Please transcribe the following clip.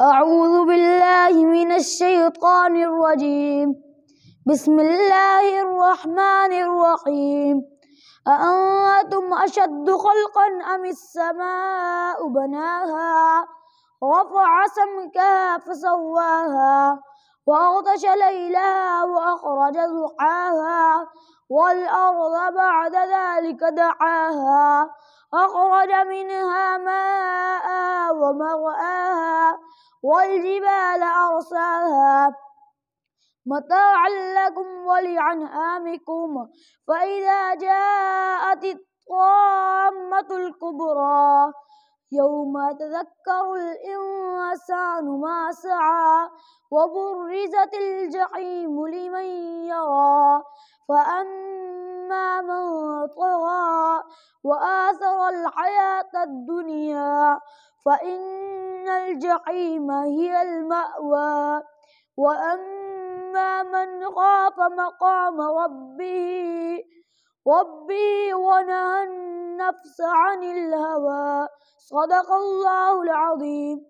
أعوذ بالله من الشيطان الرجيم. بسم الله الرحمن الرحيم. أأنتم أشد خلقا أم السماء بناها رفع سمكها فسواها وأغطش ليلها وأخرج ضحاها والأرض بعد ذلك دحاها أخرج منها ماءها ومرعاها والجبال أرساها متاعا لكم ولأنعامكم فإذا جاءت الطامة الكبرى يوم يتذكر الإنسان ما سعى وبرزت الجحيم لمن يرى فأما من طغى وآثر الحياة الدنيا فإن الجحيم هي المأوى وأما من خاف مقام ربه ونهى النفس عن الهوى. صدق الله العظيم.